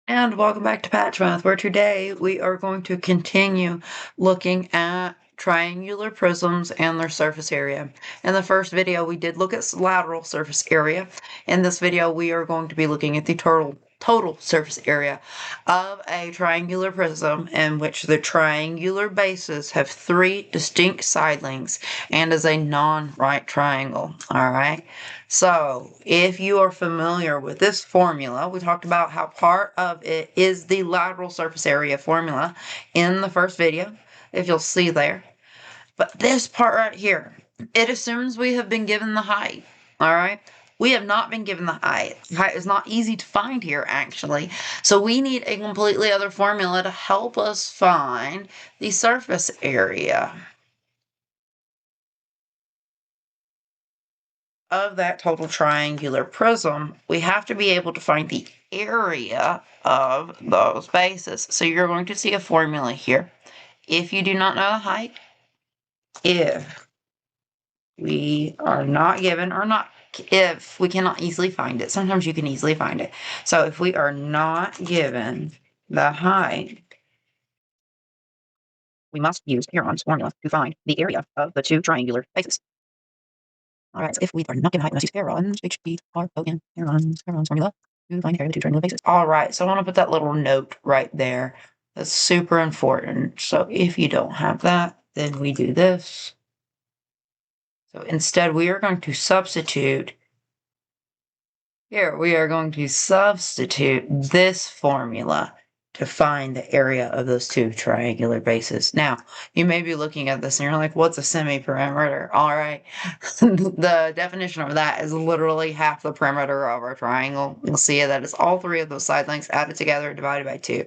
And welcome back to Patch Math, where today we are going to continue looking at triangular prisms and their surface area. In the first video, we did look at lateral surface area. In this video, we are going to be looking at the total surface area of a triangular prism in which the triangular bases have three distinct side lengths and is a non-right triangle. All right. So if you are familiar with this formula, we talked about how part of it is the lateral surface area formula in the first video, if you'll see there. But this part right here, it assumes we have been given the height, all right? We have not been given the height. Height is not easy to find here, actually. So we need a completely other formula to help us find the surface area of that total triangular prism. We have to be able to find the area of those bases. So you're going to see a formula here. If you do not know the height, if we are not given, or not if we cannot easily find it, sometimes you can easily find it. So if we are not given the height, we must use Heron's formula to find the area of the two triangular bases. All right, so if we are not given height, we must use Heron's, H-E-R-O-N, Heron's formula to find the area of the two triangular bases. All right, so I want to put that little note right there. That's super important. So if you don't have that, then we do this. So instead, we are going to substitute. Here, we are going to substitute this formula to find the area of those two triangular bases. Now, you may be looking at this and you're like, what's a semi-perimeter? All right. The definition of that is literally half the perimeter of our triangle. You'll see that it's all three of those side lengths added together divided by 2.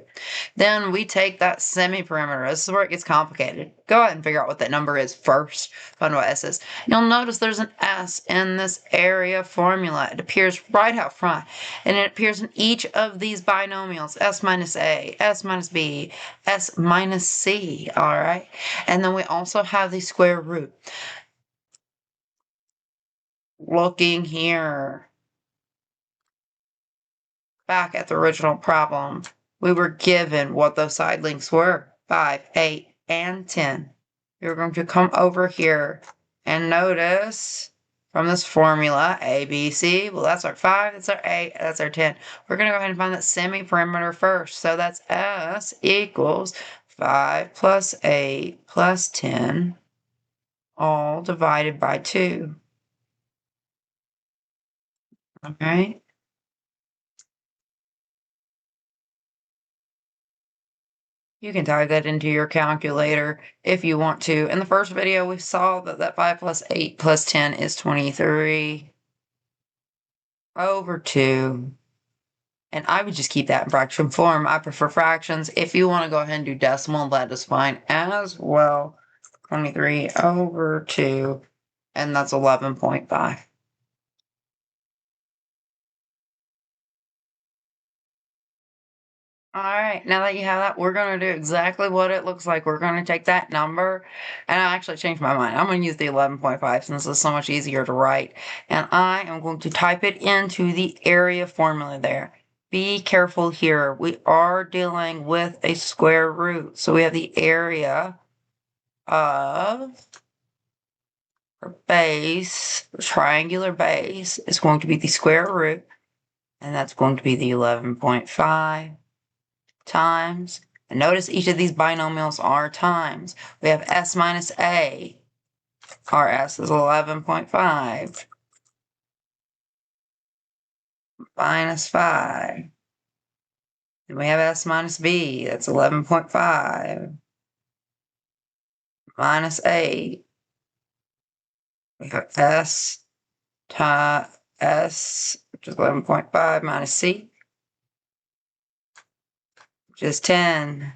Then we take that semi-perimeter. This is where it gets complicated. Go ahead and figure out what that number is first. Find what S is. You'll notice there's an S in this area formula. It appears right out front, and it appears in each of these binomials, S minus A, S minus B, S minus C, all right? And then we also have the square root. Looking here, back at the original problem, we were given what those side lengths were, 5, 8, and 10. We're going to come over here and notice from this formula, A, B, C, well, that's our 5, that's our 8, that's our 10. We're going to go ahead and find that semi-perimeter first. So that's S equals 5 plus 8 plus 10, all divided by 2. Okay? You can type that into your calculator if you want to. In the first video, we saw that 5 plus 8 plus 10 is 23 over 2. And I would just keep that in fraction form. I prefer fractions. If you want to go ahead and do decimal, that is fine as well. 23 over 2, and that's 11.5. All right, now that you have that, we're going to do exactly what it looks like. We're going to take that number, and I actually changed my mind. I'm going to use the 11.5 since it's so much easier to write. And I am going to type it into the area formula there. Be careful here. We are dealing with a square root. So we have the area of our base, triangular base, is going to be the square root, and that's going to be the 11.5. Times, and notice each of these binomials are times. We have S minus A. Our S is 11.5 minus 5. And we have S minus B. That's 11.5 minus 8. We have S, which is 11.5 minus C, which is 10.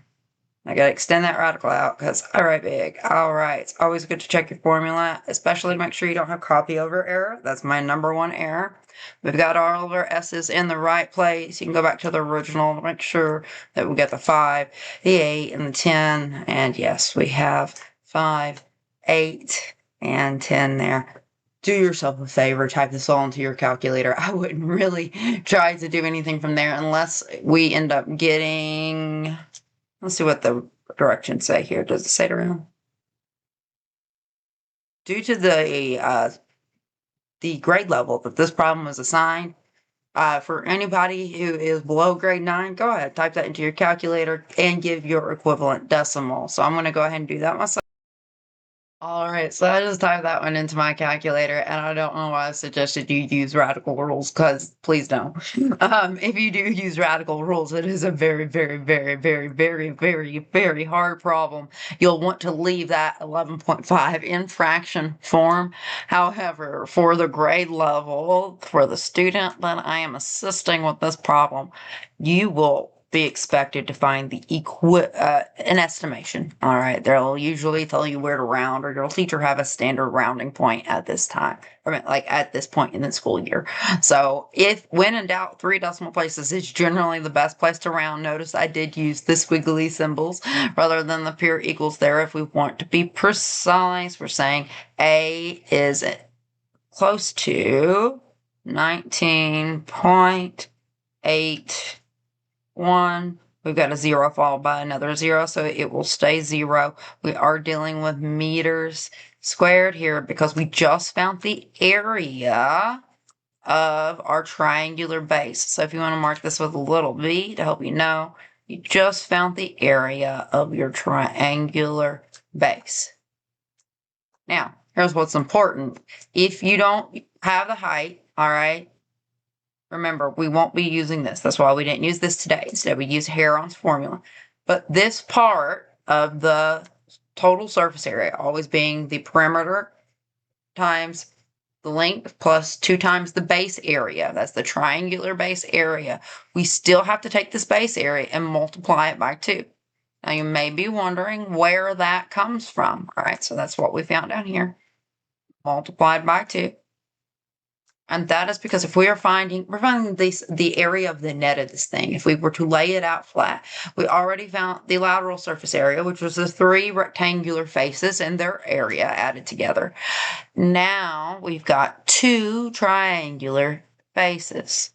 I gotta extend that radical out because I write big. All right, it's always good to check your formula, especially to make sure you don't have copy over error. That's my number one error. We've got all of our S's in the right place. You can go back to the original to make sure that we get the 5, the 8, and the 10. And yes, we have 5, 8, and 10 there. do yourself a favor, type this all into your calculator. I wouldn't really try to do anything from there unless we end up getting, let's see what the directions say here. Does it say it around? Due to the grade level that this problem was assigned, for anybody who is below grade 9, go ahead, type that into your calculator and give your equivalent decimal. So I'm going to go ahead and do that myself. All right, so I just typed that one into my calculator, and I don't know why I suggested you use radical rules, because please don't. If you do use radical rules, it is a very, very, very, very, very, very, very hard problem. You'll want to leave that 11.5 in fraction form. However, for the grade level, for the student that I am assisting with this problem, you will be expected to find the an estimation. All right, they'll usually tell you where to round, or your teacher have a standard rounding point at this time, like at this point in the school year. So if when in doubt, 3 decimal places is generally the best place to round. Notice I did use the squiggly symbols rather than the pure equals there. If we want to be precise, we're saying A is close to 19.8. 1. We've got a 0 followed by another 0, so it will stay 0. We are dealing with meters squared here because we just found the area of our triangular base. So if you want to mark this with a little b to help you know, you just found the area of your triangular base. Now, here's what's important. If you don't have the height, all right, remember, we won't be using this. That's why we didn't use this today. Instead, we use Heron's formula. But this part of the total surface area, always being the perimeter times the length plus 2 times the base area, that's the triangular base area, we still have to take this base area and multiply it by 2. Now, you may be wondering where that comes from. All right, so that's what we found down here, multiplied by 2. And that is because if we're finding the area of the net of this thing, if we were to lay it out flat, we already found the lateral surface area, which was the 3 rectangular faces and their area added together. Now we've got 2 triangular faces.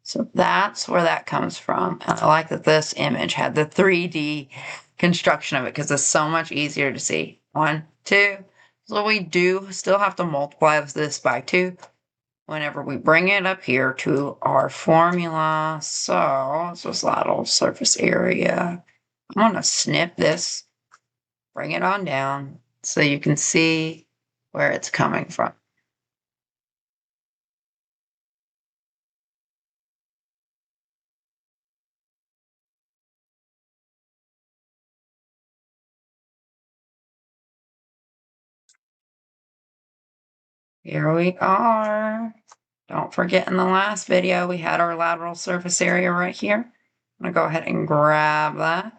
So that's where that comes from. And I like that this image had the 3D construction of it because it's so much easier to see. 1, 2. So we do still have to multiply this by 2. Whenever we bring it up here to our formula. So this was lateral surface area. I'm going to snip this, bring it on down so you can see where it's coming from. Here we are. Don't forget in the last video, we had our lateral surface area right here. I'm going to go ahead and grab that.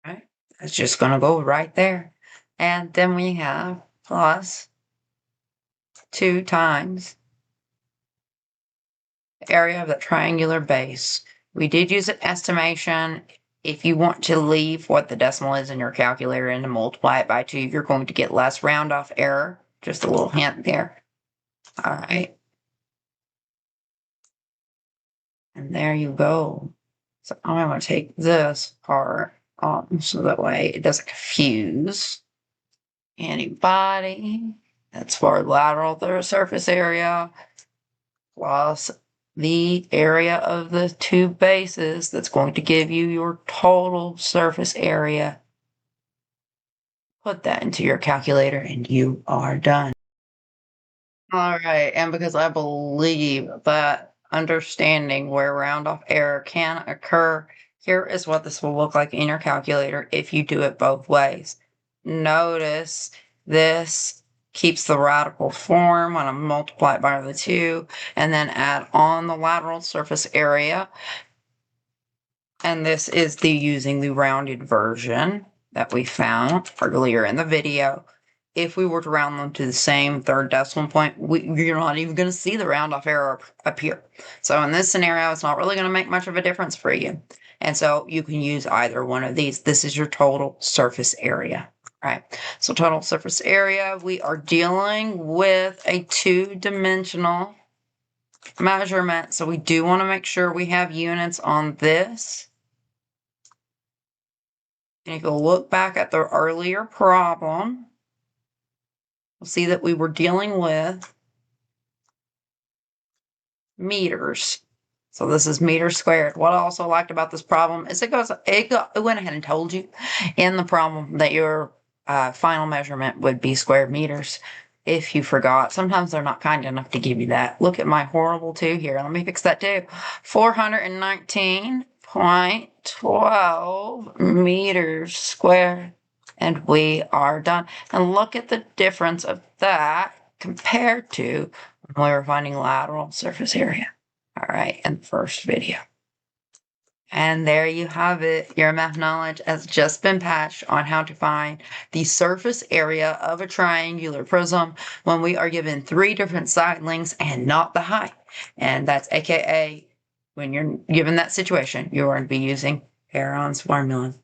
All right, that's just going to go right there. And then we have plus 2 times area of the triangular base. We did use an estimation. If you want to leave what the decimal is in your calculator and to multiply it by 2, you're going to get less round off error. Just a little hint there. All right. And there you go. So I'm going to take this part off so that way it doesn't confuse anybody. That's for lateral surface area plus the area of the 2 bases that's going to give you your total surface area. Put that into your calculator and you are done. All right, and because I believe that understanding where round off error can occur, here is what this will look like in your calculator if you do it both ways. Notice this keeps the radical form when I multiply it by the 2, and then add on the lateral surface area. And this is using the rounded version that we found earlier in the video. if we were to round them to the same third decimal point, you're not even going to see the round off error up here. So in this scenario, it's not really going to make much of a difference for you. And so you can use either one of these. This is your total surface area. Right. So total surface area, we are dealing with a two-dimensional measurement. So we do want to make sure we have units on this. And if you look back at the earlier problem, we'll see that we were dealing with meters. So this is meters squared. What I also liked about this problem is it went ahead and told you in the problem that your final measurement would be square meters. If you forgot, sometimes they're not kind enough to give you that. Look at my horrible 2 here. Let me fix that too. 419.12 meters squared. And we are done. And look at the difference of that compared to when we were finding lateral surface area. All right, in the first video. And there you have it. Your math knowledge has just been patched on how to find the surface area of a triangular prism when we are given 3 different side lengths and not the height. And that's AKA when you're given that situation, you're going to be using Heron's formula.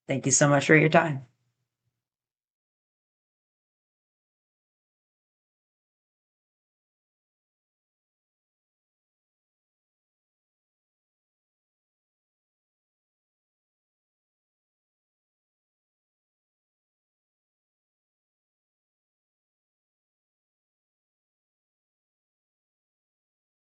Thank you so much for your time.